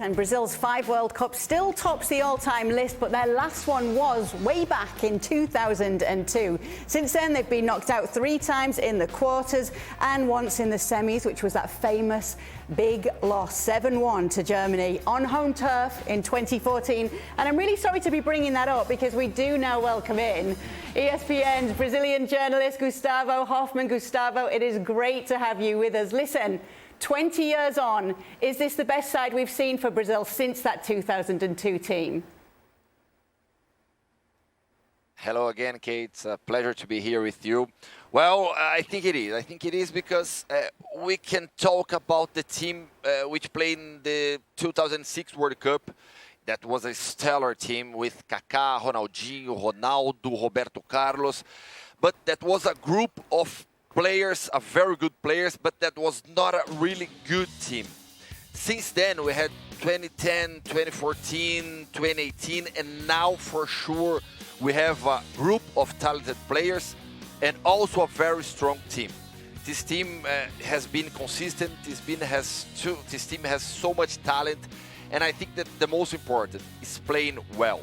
And Brazil's 5 World Cups still tops the all-time list, but their last one was way back in 2002. Since then, they've been knocked out 3 times in the quarters and once in the semis, which was that famous big loss, 7-1 to Germany on home turf in 2014. And I'm really sorry to be bringing that up because we do now welcome in ESPN's Brazilian journalist, Gustavo Hofman. Gustavo, it is great to have you with us. Listen, 20 years on, is this the best side we've seen for Brazil since that 2002 team? Hello again, Kate. It's a pleasure to be here with you. Well, I think it is. I think it is because we can talk about the team which played in the 2006 World Cup. That was a stellar team with Kaká, Ronaldinho, Ronaldo, Roberto Carlos. But that was a group of players, a very good players, but that was not a really good team. Since then, we had 2010, 2014, 2018, and now for sure we have a group of talented players and also a very strong team. This team has been consistent. This team has so much talent, and I think that the most important is playing well.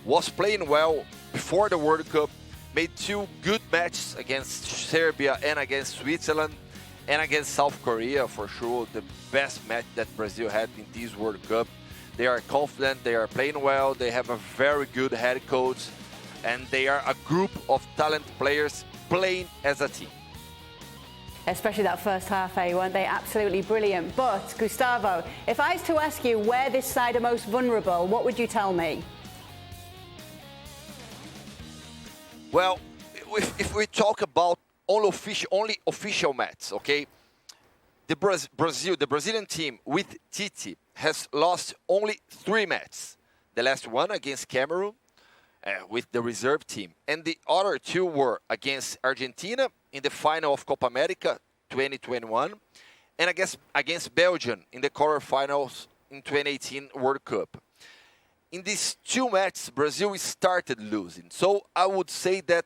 Was playing well before the World Cup, made 2 good matches against Serbia and against Switzerland and against South Korea, for sure the best match that Brazil had in this World Cup. They are confident, they are playing well, they have a very good head coach, and they are a group of talented players playing as a team. Especially that first half, weren't they absolutely brilliant? But, Gustavo, if I was to ask you where this side are most vulnerable, what would you tell me? Well, if we talk about only official matches, okay? The Brazilian team with Tite has lost only 3 matches. The last one against Cameroon with the reserve team. And the other 2 were against Argentina in the final of Copa America 2021 and against Belgium in the quarterfinals in 2018 World Cup. In these 2 matches, Brazil started losing. So I would say that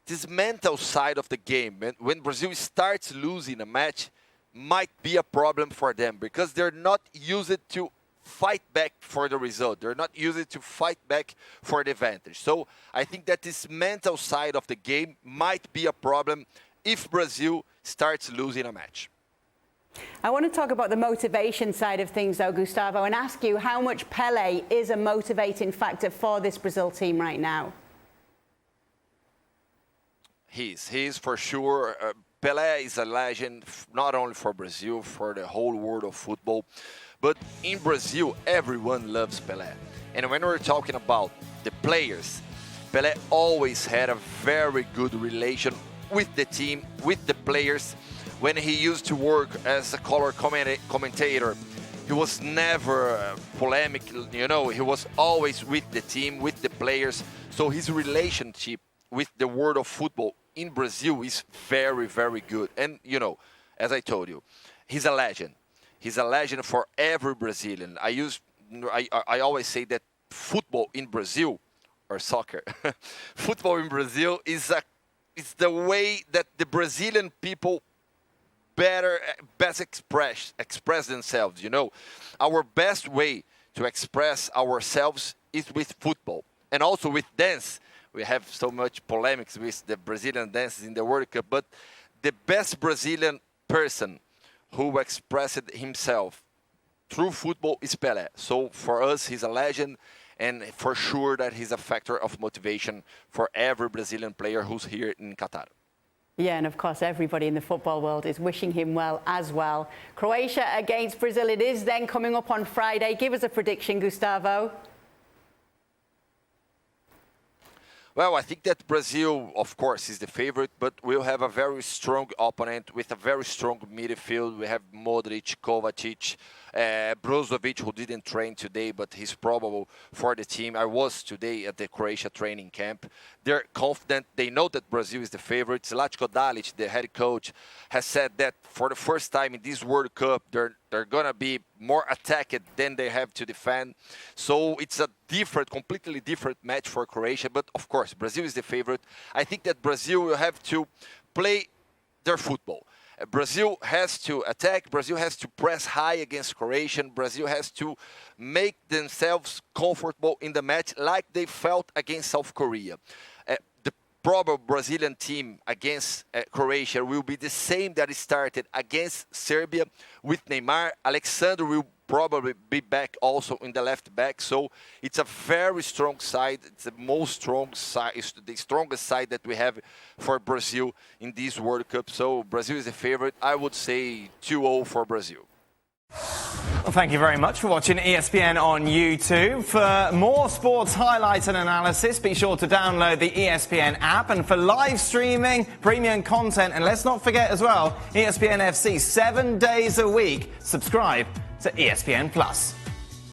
this mental side of the game, when Brazil starts losing a match, might be a problem for them because they're not used to fight back for the result. They're not used to fight back for the advantage. So I think that this mental side of the game might be a problem if Brazil starts losing a match. I want to talk about the motivation side of things, though, Gustavo, and ask you how much Pele is a motivating factor for this Brazil team right now. He is for sure. Pele is a legend, not only for Brazil, for the whole world of football. But in Brazil, everyone loves Pele. And when we're talking about the players, Pele always had a very good relation with the team, with the players. When he used to work as a color commentator, he was never polemic, you know, he was always with the team, with the players. So his relationship with the world of football in Brazil is very, very good. And, you know, as I told you, he's a legend. He's a legend for every Brazilian. I always say that football in Brazil, or soccer, football in Brazil is the way that the Brazilian people best express themselves, you know. Our best way to express ourselves is with football and also with dance. We have so much polemics with the Brazilian dances in the World Cup, but the best Brazilian person who expressed himself through football is Pelé. So for us, he's a legend, and for sure that he's a factor of motivation for every Brazilian player who's here in Qatar. Yeah, and of course, everybody in the football world is wishing him well as well. Croatia against Brazil, it is then coming up on Friday. Give us a prediction, Gustavo. Well, I think that Brazil, of course, is the favorite, but we'll have a very strong opponent with a very strong midfield. We have Modric, Kovacic, Brozovic, who didn't train today, but he's probable for the team. I was today at the Croatia training camp. They're confident. They know that Brazil is the favorite. Zlatko Dalic, the head coach, has said that for the first time in this World Cup, they're going to be more attacked than they have to defend. So it's a completely different match for Croatia. But, of course, Brazil is the favorite. I think that Brazil will have to play their football. Brazil has to attack. Brazil has to press high against Croatia. Brazil has to make themselves comfortable in the match like they felt against South Korea. The probable Brazilian team against Croatia will be the same that it started against Serbia with Neymar. Alexander will probably be back also in the left back. So it's a very strong side. It's the most strong side, it's the strongest side that we have for Brazil in this World Cup. So Brazil is a favorite. I would say 2-0 for Brazil. Well, thank you very much for watching ESPN on YouTube. For more sports highlights and analysis, be sure to download the ESPN app. And for live streaming, premium content, and let's not forget as well, ESPN FC 7 days a week. Subscribe to ESPN Plus.